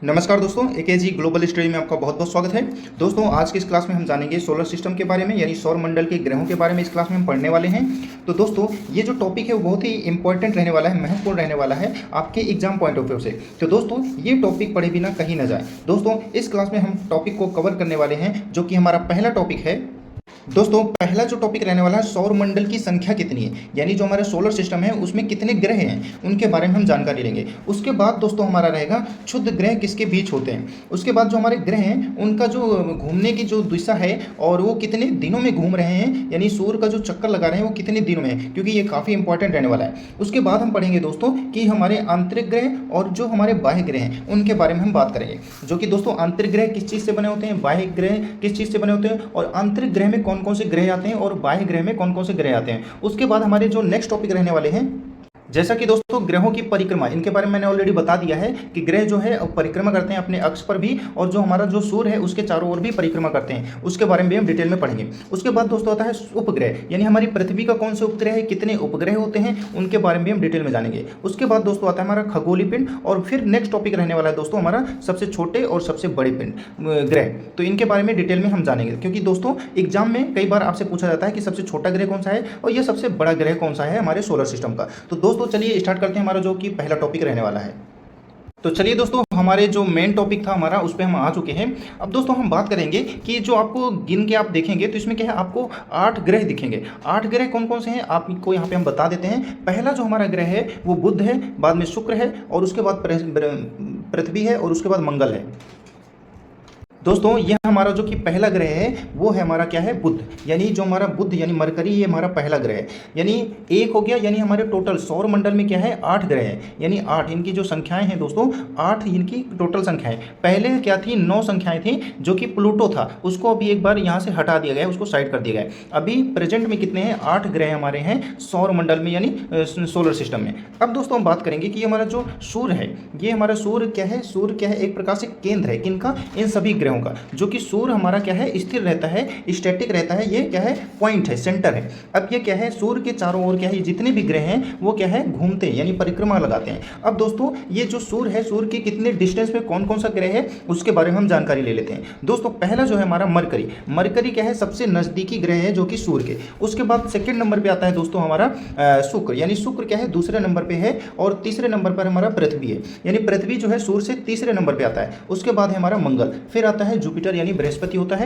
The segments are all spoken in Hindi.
नमस्कार दोस्तों, एकेजी ग्लोबल स्टडी में आपका बहुत बहुत स्वागत है। दोस्तों, आज की इस क्लास में हम जानेंगे सोलर सिस्टम के बारे में, यानी सौर मंडल के ग्रहों के बारे में इस क्लास में हम पढ़ने वाले हैं। तो दोस्तों, ये जो टॉपिक है वो बहुत ही इंपॉर्टेंट रहने वाला है, महत्वपूर्ण रहने वाला है आपके एग्जाम पॉइंट ऑफ व्यू से। तो दोस्तों, ये टॉपिक पढ़े बिना कहीं ना जाए। दोस्तों, इस क्लास में हम टॉपिक को कवर करने वाले हैं, जो कि हमारा पहला टॉपिक है। दोस्तों, पहला जो टॉपिक रहने वाला है, सौर मंडल की संख्या कितनी है, यानी जो हमारा सोलर सिस्टम है उसमें कितने ग्रह हैं उनके बारे में हम जानकारी लेंगे। उसके बाद दोस्तों हमारा रहेगा क्षुद्र ग्रह किसके बीच होते हैं। उसके बाद जो हमारे ग्रह हैं उनका जो घूमने की जो दिशा है और वो कितने दिनों में घूम रहे हैं, यानी सूर्य का जो चक्कर लगा रहे हैं वो कितने दिनों में है, क्योंकि ये काफ़ी इंपॉर्टेंट रहने वाला है। उसके बाद हम पढ़ेंगे दोस्तों कि हमारे आंतरिक ग्रह और जो हमारे बाह्य ग्रह हैं उनके बारे में हम बात करेंगे, जो कि दोस्तों आंतरिक ग्रह किस चीज़ से बने होते हैं, बाह्य ग्रह किस चीज़ से बने होते हैं, और आंतरिक ग्रह में कौन कौन से ग्रह आते हैं और बाह्य ग्रह में कौन कौन से ग्रह आते हैं। उसके बाद हमारे जो नेक्स्ट टॉपिक रहने वाले हैं, जैसा कि दोस्तों ग्रहों की परिक्रमा, इनके बारे में मैंने ऑलरेडी बता दिया है कि ग्रह जो है परिक्रमा करते हैं अपने अक्ष पर भी, और जो हमारा जो सूर्य है उसके चारों ओर भी परिक्रमा करते हैं। उसके बारे में भी हम डिटेल में पढ़ेंगे। उसके बाद दोस्तों आता है उपग्रह, यानी हमारी पृथ्वी का कौन से उपग्रह है, कितने उपग्रह होते हैं, उनके बारे में भी हम डिटेल में जानेंगे। उसके बाद दोस्तों आता है हमारा खगोलीय पिंड, और फिर नेक्स्ट टॉपिक रहने वाला है दोस्तों हमारा सबसे छोटे और सबसे बड़े पिंड ग्रह। तो इनके बारे में डिटेल में हम जानेंगे, क्योंकि दोस्तों एग्जाम में कई बार आपसे पूछा जाता है कि सबसे छोटा ग्रह कौन सा है और यह सबसे बड़ा ग्रह कौन सा है हमारे सोलर सिस्टम का। तो दोस्तों चलिए स्टार्ट करते हैं हमारा जो कि पहला टॉपिक रहने वाला है। तो चलिए दोस्तों, हमारे जो मेन टॉपिक था हमारा उस पर हम आ चुके हैं। अब दोस्तों हम बात करेंगे कि जो आपको गिन के आप देखेंगे तो इसमें क्या है, आपको 8 ग्रह दिखेंगे। 8 ग्रह कौन कौन से हैं आपको यहाँ पे हम बता देते हैं। पहला जो हमारा ग्रह है वो बुध है, बाद में शुक्र है, और उसके बाद पृथ्वी है, और उसके बाद मंगल है। दोस्तों यह हमारा जो कि पहला ग्रह है वो है हमारा क्या है, बुध, यानी जो हमारा बुध यानी मरकरी, ये हमारा पहला ग्रह है। यानी एक हो गया, यानी हमारे टोटल सौर मंडल में क्या है 8 ग्रह हैं, यानी 8 इनकी जो संख्याएं हैं दोस्तों, 8 इनकी टोटल संख्याएं। पहले क्या थी, 9 संख्याएं थी, जो कि प्लूटो था, उसको अभी एक बार यहाँ से हटा दिया गया, उसको साइड कर दिया गया। अभी प्रेजेंट में कितने हैं, 8 ग्रह हमारे हैं सौर मंडल में, यानी सोलर सिस्टम में। अब दोस्तों हम बात करेंगे कि हमारा जो सूर्य है, ये हमारा सूर्य क्या है, सूर्य क्या है, एक प्रकार से केंद्र है किनका, इन सभी ग्रहों का। जो कि सूर्य हमारा क्या है, स्थिर रहता है, स्टैटिक रहता है, ये क्या है, पॉइंट है, सेंटर है। अब ये क्या है, सूर्य के चारों ओर क्या है, जितने भी ग्रह हैं वो क्या है, घूमते हैं, यानी परिक्रमा लगाते हैं। अब दोस्तों ये जो सूर्य है, सूर्य के कितने डिस्टेंस में कौन कौन सा ग्रह है उसके बारे में हम जानकारी ले लेते हैं। दोस्तों पहला जो है हमारा मरकरी, मरकरी क्या है, सबसे नजदीकी ग्रह है जो कि सूर्य के। उसके बाद सेकेंड नंबर पर आता है दोस्तों हमारा शुक्र, यानी शुक्र क्या है, दूसरे नंबर पर है, और तीसरे नंबर पर हमारा पृथ्वी है, यानी पृथ्वी जो है सूर्य से तीसरे नंबर पर आता है। उसके बाद है हमारा मंगल, फिर आता है जुपिटर यानी बृहस्पति होता है,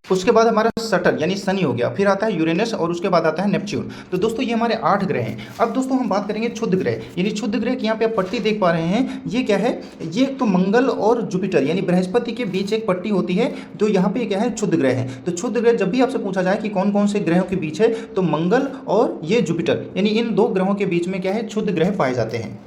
उसके बाद हमारा सटर्न यानी शनि हो गया, फिर आता है यूरेनस, और उसके बाद आता है नेपच्यून। तो दोस्तों ये हमारे 8 ग्रह हैं। अब दोस्तों हम बात करेंगे क्षुद्र ग्रह, यानी क्षुद्र ग्रह की यहाँ पे आप पट्टी देख पा रहे हैं, ये क्या है, ये तो मंगल और जुपिटर यानी बृहस्पति के बीच एक पट्टी होती है, तो यहाँ पे क्या है, क्षुद्र ग्रह है। तो क्षुद्र ग्रह जब भी आपसे पूछा जाए कि कौन कौन से ग्रहों के बीच है, तो मंगल और ये जुपिटर, यानी इन 2 ग्रहों के बीच में क्या है, क्षुद्र ग्रह पाए जाते हैं।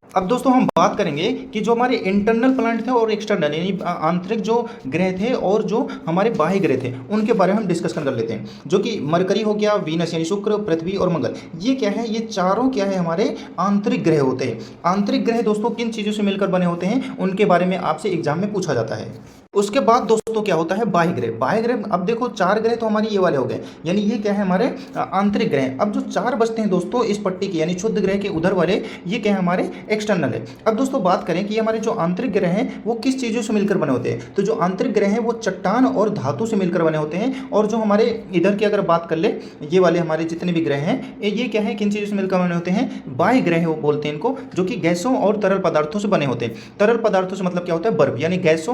अब दोस्तों हम बात करेंगे कि जो हमारे इंटरनल प्लैनेट थे और एक्सटर्नल यानी आंतरिक जो ग्रह थे और जो हमारे बाह्य ग्रह थे उनके बारे में हम डिस्कशन कर लेते हैं। जो कि मरकरी हो गया, वीनस यानी शुक्र, पृथ्वी और मंगल, ये क्या है, ये चारों क्या है, हमारे आंतरिक ग्रह होते हैं। आंतरिक ग्रह दोस्तों किन चीज़ों से मिलकर बने होते हैं उनके बारे में आपसे एग्जाम में पूछा जाता है। उसके बाद दोस्तों क्या होता है, बाह्य ग्रह। बाह्य ग्रह, अब देखो 4 ग्रह तो हमारे ये वाले हो गए, यानी ये क्या है, हमारे आंतरिक ग्रह। अब जो 4 बचते हैं दोस्तों इस पट्टी के, यानी क्षुद्र ग्रह के उधर वाले, ये क्या है, हमारे एक्सटर्नल है। अब दोस्तों बात करें कि हमारे जो आंतरिक ग्रह हैं वो किस चीज़ों से मिलकर बने होते हैं, तो जो आंतरिक ग्रह हैं वो चट्टान और धातु से मिलकर बने होते हैं। और जो हमारे इधर की अगर बात कर ले, ये वाले हमारे जितने भी ग्रह हैं ये क्या है, किन चीज़ों से मिलकर बने होते हैं, बाह्य ग्रह वो बोलते हैं इनको, जो कि गैसों और तरल पदार्थों से बने होते हैं। तरल पदार्थों से मतलब क्या होता है, बर्फ, यानी गैस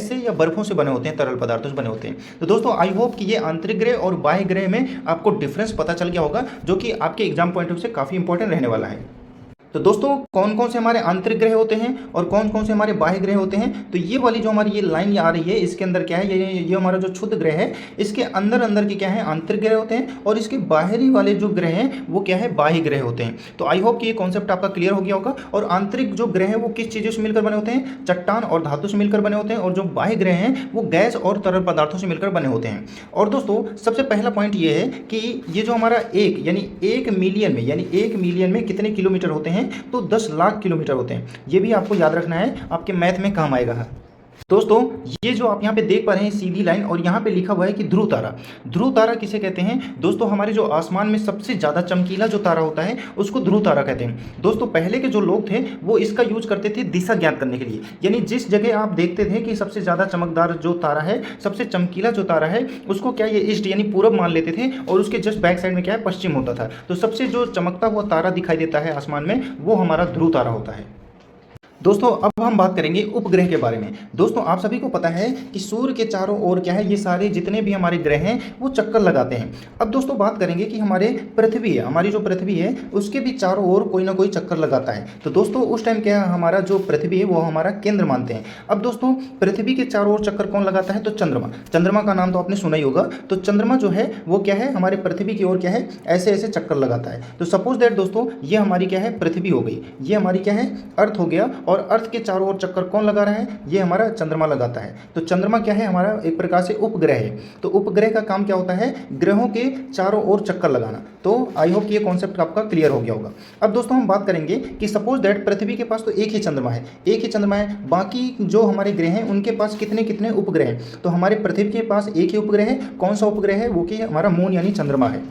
से या बर्फों से बने होते हैं, तरल पदार्थों से बने होते हैं। तो दोस्तों आई होप कि ये आंतरिक ग्रह और बाह्य ग्रह में आपको डिफरेंस पता चल गया होगा, जो कि आपके एग्जाम पॉइंट ऑफ व्यू से काफ़ी इंपॉर्टेंट रहने वाला है। तो दोस्तों कौन कौन से हमारे आंतरिक ग्रह होते हैं और कौन कौन से हमारे बाह्य ग्रह होते हैं, तो ये वाली जो हमारी ये लाइन आ रही है इसके अंदर क्या है, ये हमारा जो क्षुद्र ग्रह है इसके अंदर अंदर की क्या है, आंतरिक ग्रह होते हैं, और इसके बाहरी वाले जो ग्रह हैं वो क्या है, बाह्य ग्रह होते हैं। तो आई होप कि ये कॉन्सेप्ट आपका क्लियर हो गया होगा। और आंतरिक जो ग्रह है वो किस चीज़ों से मिलकर बने होते हैं, चट्टान और धातु से मिलकर बने होते हैं, और जो बाह्य ग्रह हैं वो गैस और तरल पदार्थों से मिलकर बने होते हैं। और दोस्तों सबसे पहला पॉइंट ये है कि ये जो हमारा यानी 1 मिलियन में, यानी 1 मिलियन में कितने किलोमीटर होते हैं, तो 10 लाख किलोमीटर होते हैं। ये भी आपको याद रखना है, आपके मैथ में काम आएगा। दोस्तों ये जो आप यहाँ पे देख पा रहे हैं सीधी लाइन, और यहाँ पे लिखा हुआ है कि ध्रुव तारा। ध्रुव तारा किसे कहते हैं दोस्तों? हमारे जो आसमान में सबसे ज़्यादा चमकीला जो तारा होता है उसको ध्रुव तारा कहते हैं। दोस्तों पहले के जो लोग थे वो इसका यूज करते थे दिशा ज्ञात करने के लिए, यानी जिस जगह आप देखते थे कि सबसे ज़्यादा चमकदार जो तारा है, सबसे चमकीला जो तारा है, उसको क्या ये ईस्ट यानी पूरब मान लेते थे, और उसके जस्ट बैक साइड में क्या है पश्चिम होता था। तो सबसे जो चमकता हुआ तारा दिखाई देता है आसमान में वो हमारा ध्रुव तारा होता है। दोस्तों अब हम बात करेंगे उपग्रह के बारे में। दोस्तों आप सभी को पता है कि सूर्य के चारों ओर क्या है, ये सारे जितने भी हमारे ग्रह हैं वो चक्कर लगाते हैं। अब दोस्तों बात करेंगे कि हमारे पृथ्वी है, हमारी जो पृथ्वी है उसके भी चारों ओर कोई ना कोई चक्कर लगाता है। तो दोस्तों उस टाइम क्या है, हमारा जो पृथ्वी है वो हमारा केंद्र मानते हैं। अब दोस्तों पृथ्वी के चारों ओर चक्कर कौन लगाता है? तो चंद्रमा। चंद्रमा का नाम तो आपने सुना ही होगा। तो चंद्रमा जो है वो क्या है, हमारे पृथ्वी की ओर क्या है ऐसे ऐसे चक्कर लगाता है। तो सपोज दैट दोस्तों ये हमारी क्या है पृथ्वी हो गई, ये हमारी क्या है अर्थ हो गया, और अर्थ के चारों ओर चक्कर कौन लगा रहा है? ये हमारा चंद्रमा लगाता है। तो चंद्रमा क्या है, हमारा एक प्रकार से उपग्रह है। तो उपग्रह का काम क्या होता है? ग्रहों के चारों ओर चक्कर लगाना। तो आई होप कि ये कॉन्सेप्ट आपका क्लियर हो गया होगा। अब दोस्तों हम बात करेंगे कि सपोज दैट पृथ्वी के पास तो एक ही चंद्रमा है, एक ही चंद्रमा है, बाकी जो हमारे ग्रह हैं उनके पास कितने कितने उपग्रह हैं? तो हमारे पृथ्वी के पास एक ही उपग्रह है। कौन सा उपग्रह है? वो कि हमारा मून यानी चंद्रमा है।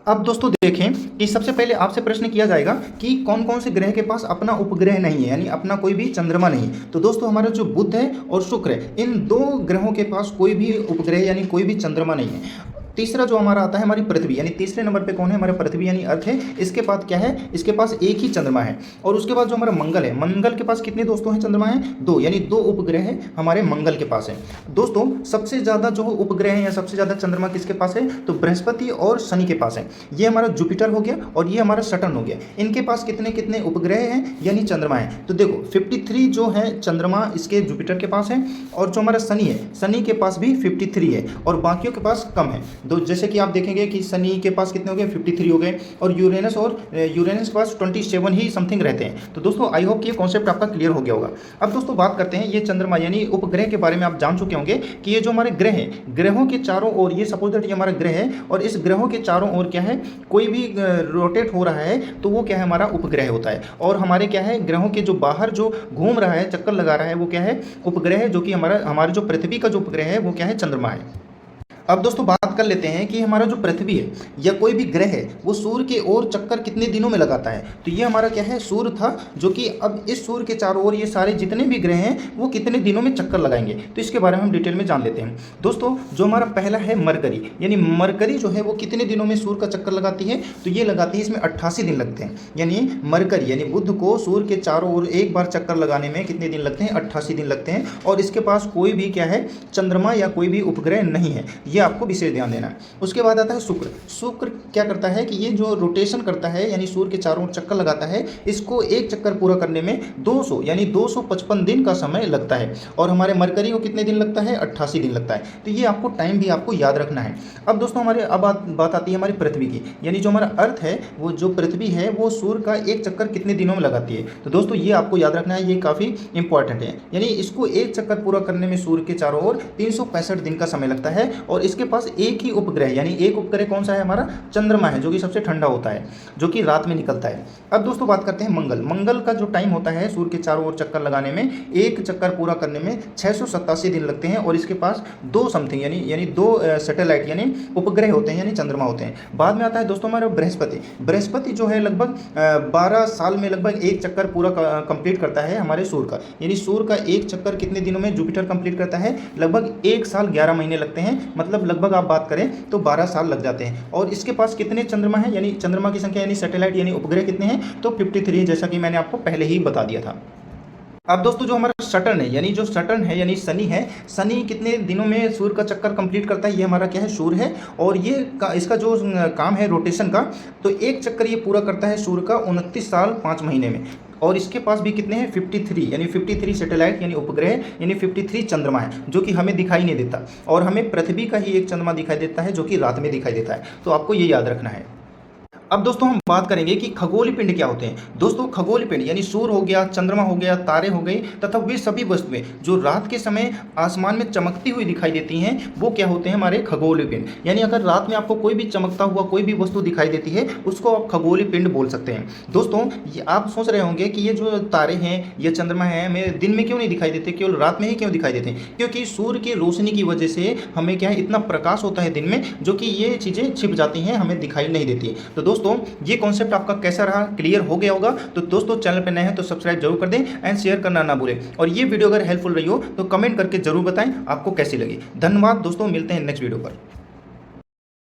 अब दोस्तों देखें कि सबसे पहले आपसे प्रश्न किया जाएगा कि कौन कौन से ग्रह के पास अपना उपग्रह नहीं है, यानी अपना कोई भी चंद्रमा नहीं है। तो दोस्तों हमारा जो बुध है और शुक्र है, इन दो ग्रहों के पास कोई भी उपग्रह यानी कोई भी चंद्रमा नहीं है। तीसरा जो हमारा आता है हमारी पृथ्वी, यानी तीसरे नंबर पे कौन है? हमारा पृथ्वी यानी अर्थ है। इसके पास क्या है? इसके पास एक ही चंद्रमा है। और उसके बाद जो हमारा मंगल है, मंगल के पास कितने दोस्तों हैं चंद्रमा है? दो, यानी दो उपग्रह है हमारे मंगल के पास है। दोस्तों सबसे ज़्यादा जो उपग्रह है या सबसे ज़्यादा चंद्रमा किसके पास है? तो बृहस्पति और शनि के पास है। ये हमारा जुपिटर हो गया और ये हमारा सटर्न हो गया। इनके पास कितने कितने उपग्रह हैं यानी चंद्रमा है? तो देखो 53 जो है चंद्रमा इसके जुपिटर के पास है, और जो हमारा शनि है, शनि के पास भी 53 है, और बाकियों के पास कम है। दो जैसे कि आप देखेंगे कि शनि के पास कितने हो गए? 53 हो गए, और यूरेनस के पास 27 ही समथिंग रहते हैं। तो दोस्तों आई होप कि ये कॉन्सेप्ट आपका क्लियर हो गया होगा। अब दोस्तों बात करते हैं ये चंद्रमा यानी उपग्रह के बारे में। आप जान चुके होंगे कि ये जो हमारे ग्रह हैं, ग्रहों के चारों ओर, ये सपोज दैट ये हमारा ग्रह है, और इस ग्रहों के चारों ओर क्या है कोई भी रोटेट हो रहा है तो वो क्या है? हमारा उपग्रह होता है। और हमारे क्या है ग्रहों के जो बाहर जो घूम रहा है, चक्कर लगा रहा है, वो क्या है? उपग्रह है, जो कि हमारे जो पृथ्वी का जो उपग्रह है वो क्या है? चंद्रमा है। अब दोस्तों बात कर लेते हैं कि हमारा जो पृथ्वी है या कोई भी ग्रह है वो सूर्य के ओर चक्कर कितने दिनों में लगाता है। तो ये हमारा क्या है? सूर्य था, जो कि अब इस सूर्य के चारों ओर ये सारे जितने भी ग्रह हैं वो कितने दिनों में चक्कर लगाएंगे, तो इसके बारे में हम डिटेल में जान लेते हैं। दोस्तों जो हमारा पहला है मरकरी, यानी मरकरी जो है वो कितने दिनों में सूर्य का चक्कर लगाती है? तो ये लगाती है, इसमें 88 दिन लगते हैं। यानी मरकरी यानी बुध को सूर्य के चारों ओर एक बार चक्कर लगाने में कितने दिन लगते हैं? 88 दिन लगते हैं। और इसके पास कोई भी क्या है चंद्रमा या कोई भी उपग्रह नहीं है, ये आपको विशेष ध्यान देना है। उसके बाद आता है शुक्र। शुक्र क्या करता है कि ये जो रोटेशन करता है यानी सूर्य के चारों ओर चक्कर लगाता है, इसको एक चक्कर पूरा करने में 200 यानी 255 दिन का समय लगता है। और हमारे मरकरी को कितने दिन लगता है? 88 दिन लगता है। तो ये आपको टाइम भी आपको याद रखना है। अब दोस्तों हमारे अब बात आती है हमारी पृथ्वी की, यानी जो हमारा अर्थ है वो जो पृथ्वी है वो सूर्य का एक चक्कर कितने दिनों में लगाती है। तो दोस्तों ये आपको याद रखना है, ये काफ़ी इंपॉर्टेंट है। यानी इसको एक चक्कर पूरा करने में सूर्य के चारों ओर 365 दिन का समय लगता है। और इसके पास एक ही उपग्रह, यानी एक उपग्रह कौन सा है? हमारा चंद्रमा है, जो कि सबसे ठंडा होता है, जो कि रात में निकलता है। अब दोस्तों बात करते हैं मंगल। मंगल का जो टाइम होता है सूर्य के चारों ओर चक्कर लगाने में, एक चक्कर पूरा करने में 687 दिन लगते हैं। और इसके पास दो समथिंग यानी दो सैटेलाइट यानी उपग्रह होते हैं, यानी चंद्रमा होते हैं। बाद में आता है दोस्तों हमारा बृहस्पति। बृहस्पति जो है लगभग 12 साल में लगभग एक चक्कर पूरा कंप्लीट करता है हमारे सूर्य का। यानी सूर्य का एक चक्कर कितने दिनों में जुपिटर कंप्लीट करता है? लगभग 1 साल 11 महीने लगते हैं। मतलब लगभग आप बात करें तो 12 साल लग जाते हैं। और इसके पास कितने चंद्रमा है, यानी चंद्रमा की संख्या यानी सैटेलाइट यानी उपग्रह कितने हैं? तो 53, जैसा कि मैंने आपको पहले ही बता दिया था। अब दोस्तों जो हमारा सटर्न है, यानी जो सटर्न है यानी शनि है, शनि कितने दिनों में सूर्य का चक्कर कंप्लीट करता है? ये हमारा क्या है? सूर्य है। और ये इसका जो काम है रोटेशन का, तो एक चक्कर ये पूरा करता है सूर्य का 29 साल 5 महीने में। और इसके पास भी कितने हैं? 53, यानी 53 सैटेलाइट यानी उपग्रह यानी 53 चंद्रमा है, जो कि हमें दिखाई नहीं देता। और हमें पृथ्वी का ही एक चंद्रमा दिखाई देता है, जो कि रात में दिखाई देता है। तो आपको ये याद रखना है। अब दोस्तों हम बात करेंगे कि खगोलीय पिंड क्या होते हैं। दोस्तों खगोलीय पिंड यानी सूर्य हो गया, चंद्रमा हो गया, तारे हो गए तथा वे सभी वस्तुएं जो रात के समय आसमान में चमकती हुई दिखाई देती हैं वो क्या होते हैं, हमारे खगोलीय पिंड। यानी अगर रात में आपको कोई भी चमकता हुआ कोई भी वस्तु दिखाई देती है उसको आप खगोलीय पिंड बोल सकते हैं। दोस्तों ये आप सोच रहे होंगे कि ये जो तारे हैं, ये चंद्रमा है, हमें दिन में क्यों नहीं दिखाई देते, केवल रात में ही क्यों दिखाई देते हैं? क्योंकि सूर्य की रोशनी की वजह से हमें क्या है, इतना प्रकाश होता है दिन में जो कि ये चीज़ें छिप जाती हैं, हमें दिखाई नहीं देती है। तो दोस्तों ये कॉन्सेप्ट आपका कैसा रहा, क्लियर हो गया होगा? तो दोस्तों चैनल पर नए हैं तो सब्सक्राइब जरूर कर दें एंड शेयर करना ना भूलें। और ये वीडियो अगर हेल्पफुल रही हो तो कमेंट करके जरूर बताएं आपको कैसी लगी। धन्यवाद दोस्तों, मिलते हैं नेक्स्ट वीडियो पर।